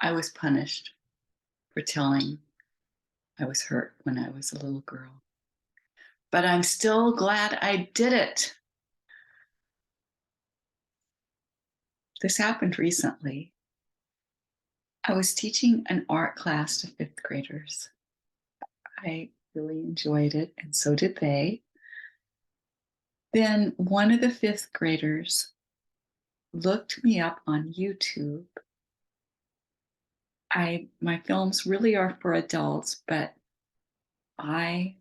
I was punished for telling I was hurt when I was a little girl. But I'm still glad I did it. This happened recently. I was teaching an art class to fifth graders. I really enjoyed it, and so did they. Then one of the fifth graders looked me up on YouTube. My films really are for adults, but I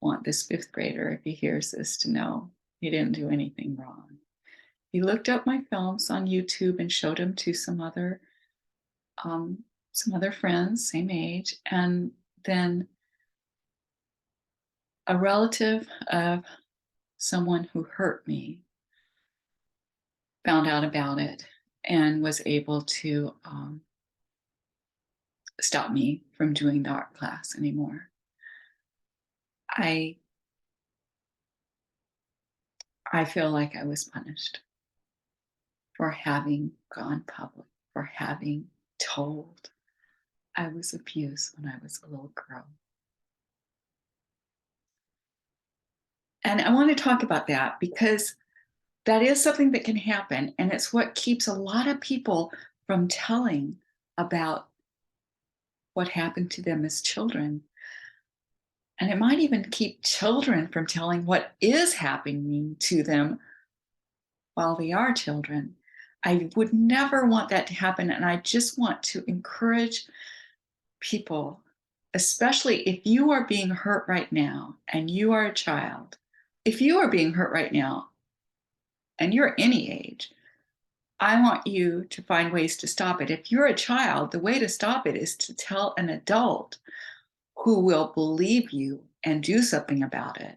want this fifth grader, if he hears this, to know he didn't do anything wrong. He looked up my films on YouTube and showed them to um, some other friends, same age, and then a relative of someone who hurt me found out about it and was able to stop me from doing the art class anymore. I I feel like I was punished for having gone public, for having told I was abused when I was a little girl. And I want to talk about that because that is something that can happen. And it's what keeps a lot of people from telling about what happened to them as children. And it might even keep children from telling what is happening to them while they are children. I would never want that to happen. And I just want to encourage people, especially if you are being hurt right now and you are a child, if you are being hurt right now and you're any age, I want you to find ways to stop it. If you're a child, the way to stop it is to tell an adult who will believe you and do something about it.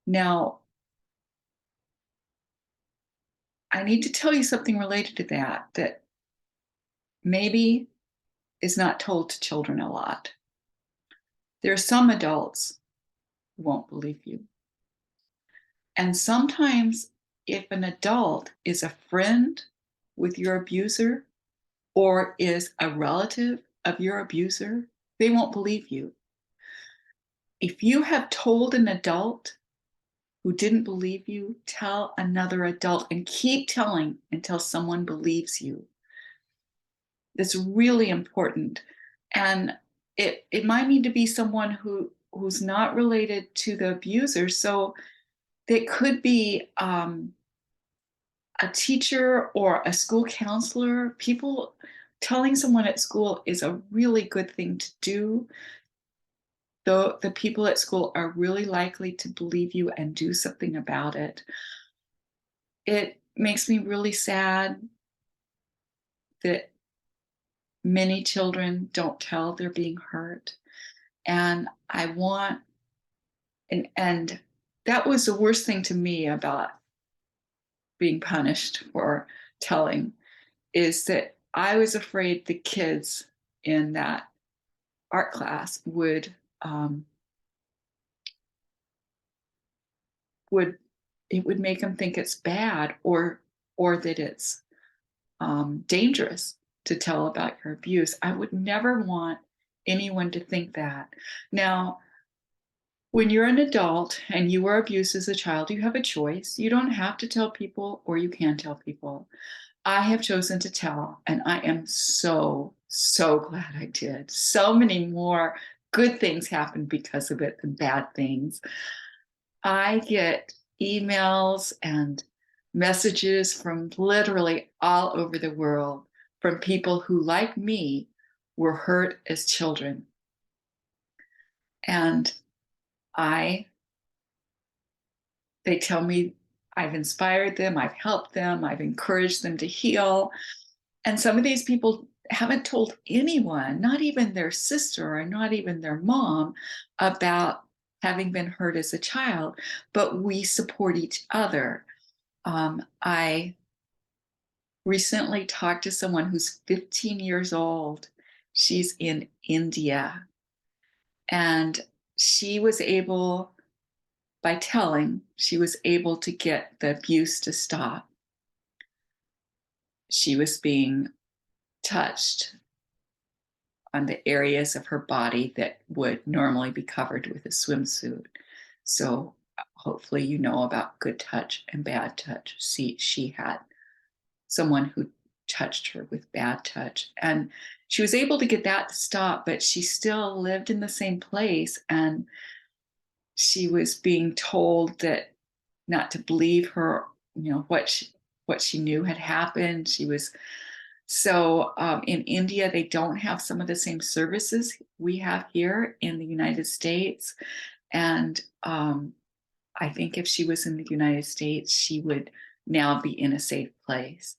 Now, I need to tell you something related to that maybe is not told to children a lot. There are some adults who won't believe you. And sometimes, if an adult is a friend with your abuser or is a relative of your abuser, they won't believe you. If you have told an adult who didn't believe you, tell another adult and keep telling until someone believes you. That's really important. And it might need to be someone who's not related to the abuser. So it could be a teacher or a school counselor. People telling someone at school is a really good thing to do. Though the people at school are really likely to believe you and do something about it. It makes me really sad that many children don't tell they're being hurt. And I want, and that was the worst thing to me about being punished for telling, is that I was afraid the kids in that art class um, would it would make them think it's bad or that it's dangerous to tell about your abuse. I would never want anyone to think that. Now, when you're an adult and you were abused as a child, you have a choice. You don't have to tell people, or you can tell people. I have chosen to tell, and I am so, so glad I did. So many more good things happened because of it than bad things. I get emails and messages from literally all over the world from people who, like me, were hurt as children. And I, they tell me I've inspired them, I've helped them, I've encouraged them to heal. And some of these people haven't told anyone, not even their sister or not even their mom, about having been hurt as a child, but we support each other. I recently talked to someone who's 15 years old. She's in India. And she was able, by telling, she was able to get the abuse to stop. She was being touched on the areas of her body that would normally be covered with a swimsuit. So hopefully you know about good touch and bad touch. She had someone who touched her with bad touch, and she was able to get that to stop, but she still lived in the same place, and she was being told that not to believe her, what she knew had happened. She was so in India, they don't have some of the same services we have here in the United States. And I think if she was in the United States, she would now be in a safe place,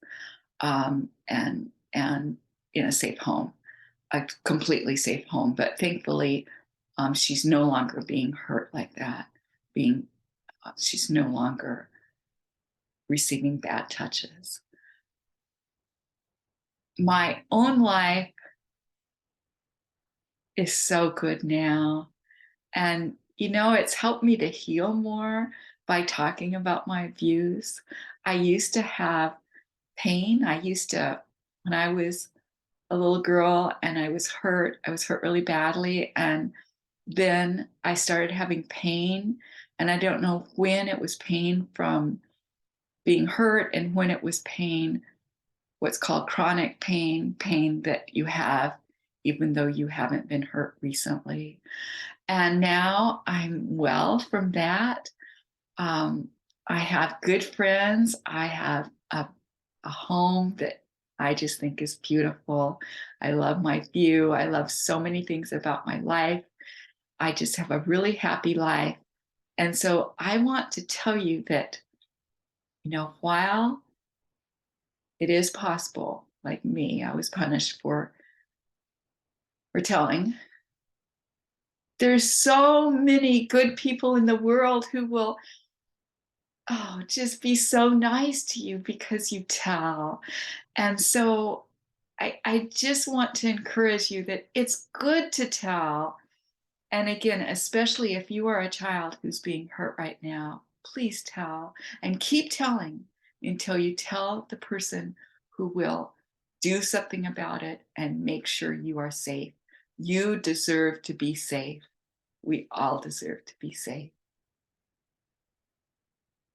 and in a safe home, a completely safe home. But thankfully, she's no longer being hurt like that. Being She's no longer receiving bad touches. My own life is so good now. And, it's helped me to heal more by talking about my views. I used to have pain. When I was a little girl and I was hurt really badly. And then I started having pain. And I don't know when it was pain from being hurt and when it was pain, what's called chronic pain, pain that you have even though you haven't been hurt recently. And now I'm well from that. Um, I have good friends. I have a home that I just think is beautiful. I love my view. I love so many things about my life. I just have a really happy life. And so I want to tell you that, while it is possible, like me, I was punished for telling. There's so many good people in the world who will, oh, just be so nice to you because you tell. And so I just want to encourage you that it's good to tell. And again, especially if you are a child who's being hurt right now, please tell and keep telling until you tell the person who will do something about it and make sure you are safe. You deserve to be safe. We all deserve to be safe.